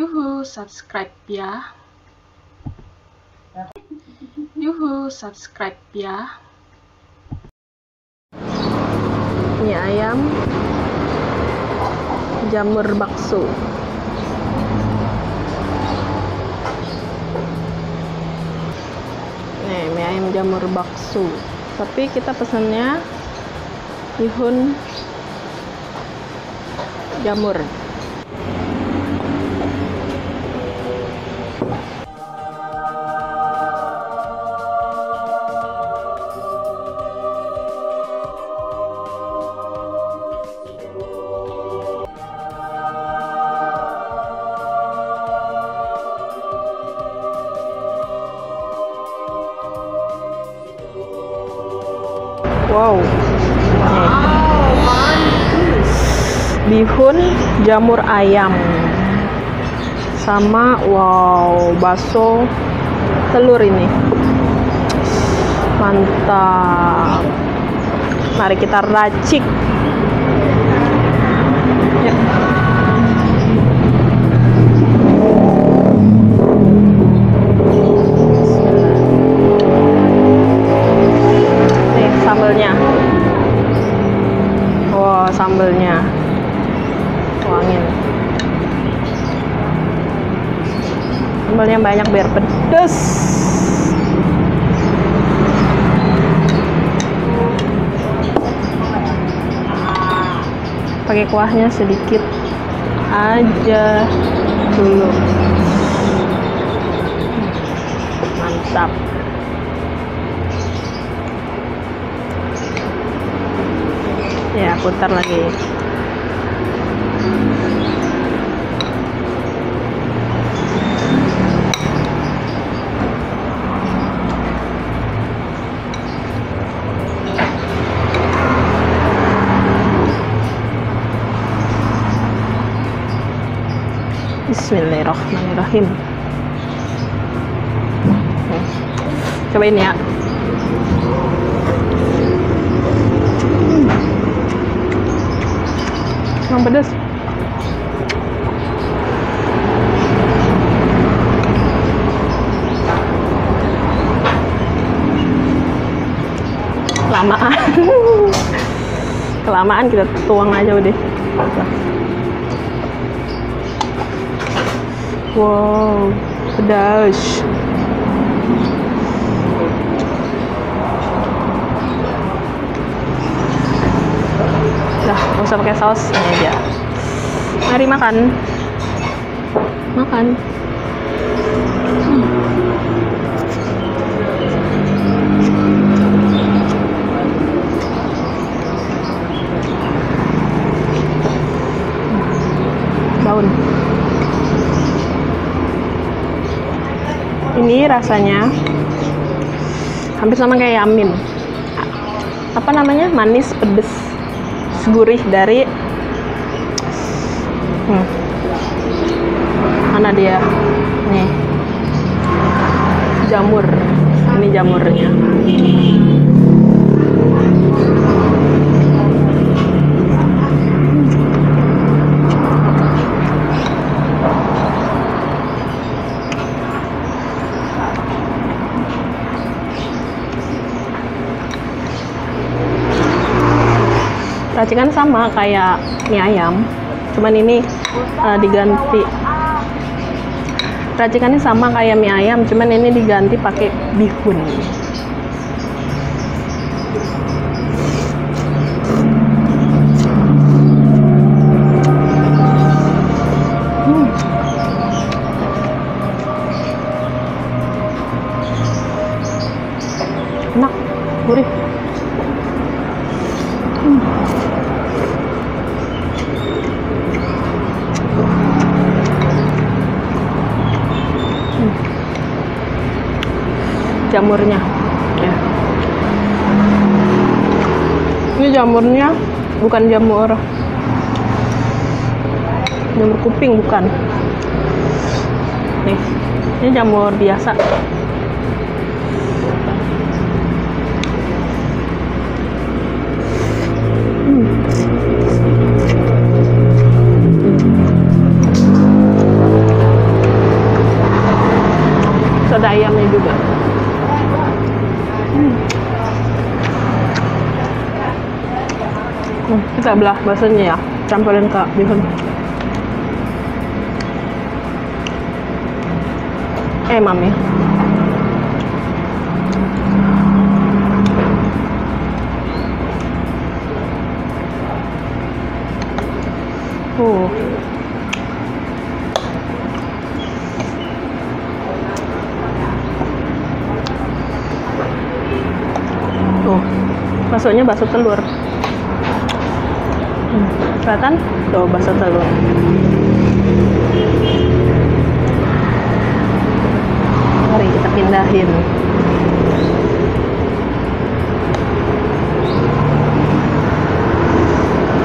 Yuhu, subscribe ya. Yuhu, subscribe ya. Mie ayam, jamur bakso. Nih, mie ayam jamur bakso. Tapi kita pesannya bihun jamur. Wow, bihun jamur ayam sama bakso telur ini mantap. Mari kita racik ya. Sambelnya tuangin, sambelnya banyak biar pedes. Pakai kuahnya sedikit aja dulu, mantap. Ya, putar lagi. Bismillahirrahmanirrahim. Cobain ya. Emang pedas. Kelamaan kita tuang aja udah. Wow, pedas. Dah, nggak usah pakai saus, ini aja. Mari makan. Makan. Daun. Ini rasanya hampir sama kayak yamin. Apa namanya? Manis, pedes, gurih dari mana dia? Nih, jamur. Ini jamurnya. Racikan sama kayak mie ayam, cuman ini diganti. Racikannya sama kayak mie ayam, cuman ini diganti pakai bihun. Enak, gurih. Jamurnya ya. Ini jamurnya bukan jamur kuping, bukan. Nih, ini jamur biasa. Kita belah baksonya ya, campurin ke bihun. Mami. Baksonya bakso telur. Kelihatan? Tuh, bakso telur. Mari kita pindahin.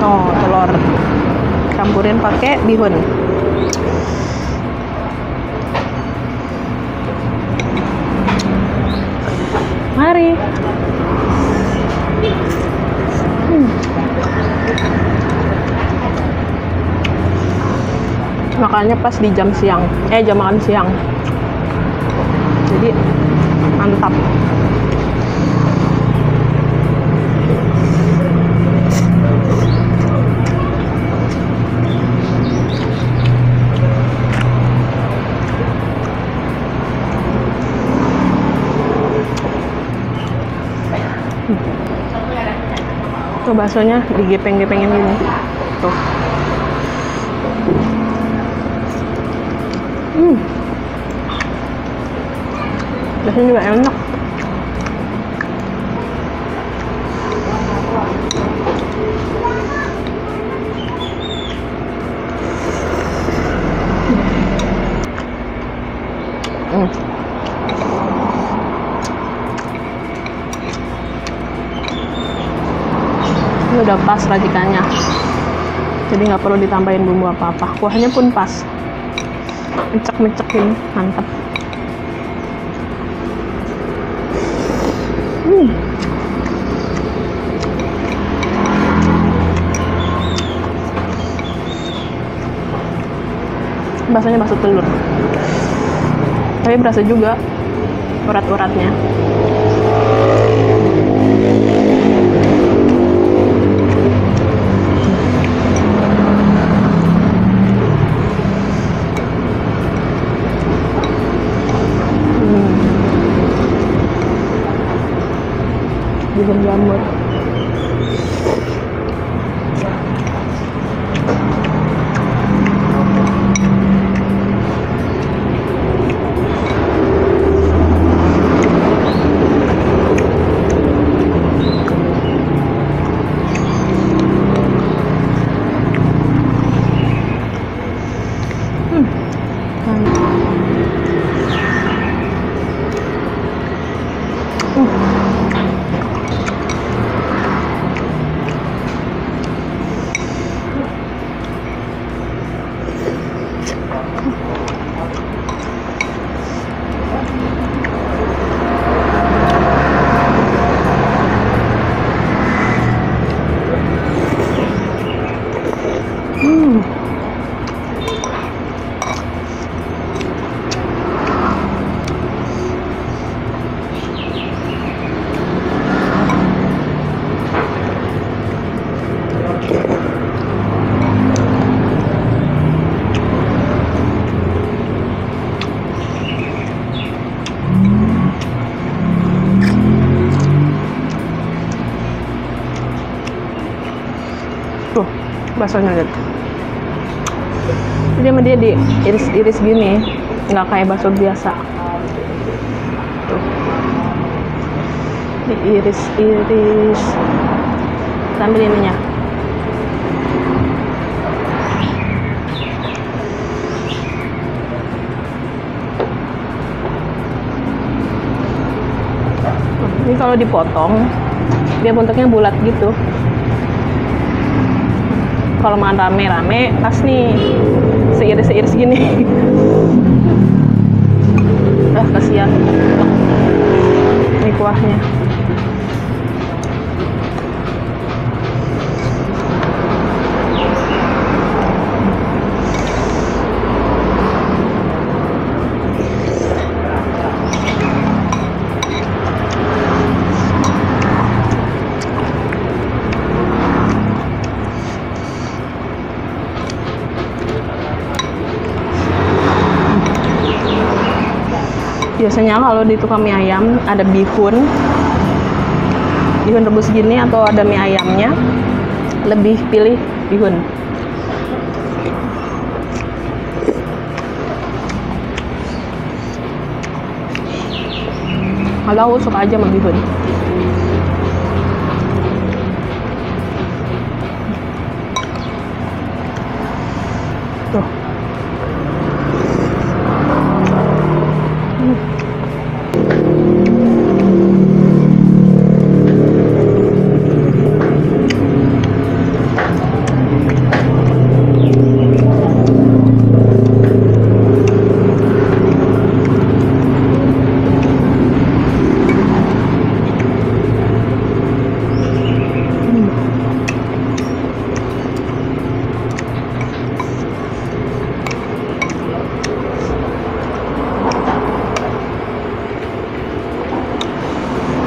Oh, telur. Campurin pakai bihun. Mari. Makannya pas di jam siang, jam makan siang, jadi mantap. Tuh baksonya digepeng-gepengin gini, tuh. Baksonya juga enak. Ini udah pas racikannya, jadi nggak perlu ditambahin bumbu apa-apa. Kuahnya pun pas, mecek-mecekin, mantap. Baksonya bakso telur, tapi berasa juga urat-uratnya. Bihun jamur. Tuh, baksonya lihat. Jadi sama dia diiris-iris gini, nggak kayak bakso biasa. Tuh, diiris-iris. Sambil ininya. Ini kalau dipotong, dia bentuknya bulat gitu. Kalau makan rame-rame, pas nih seiris-seiris gini. Kasihan. Ini kuahnya. Biasanya kalau di tukang mie ayam ada bihun rebus gini atau ada mie ayamnya, lebih pilih bihun. Kalau aku suka aja sama bihun. Tuh.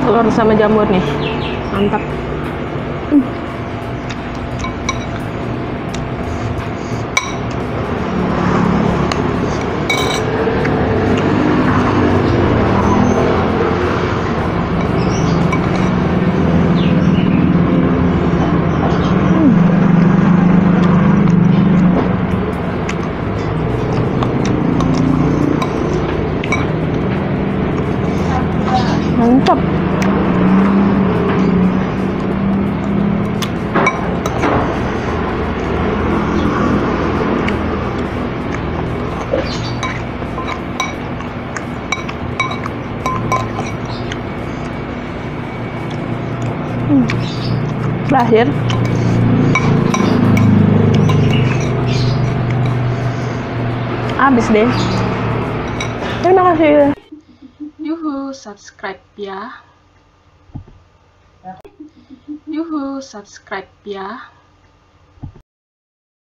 Telur sama jamur nih, mantap. Mantap. Terakhir habis deh. Terima kasih. Yuhu, subscribe ya. Yuhu, subscribe ya.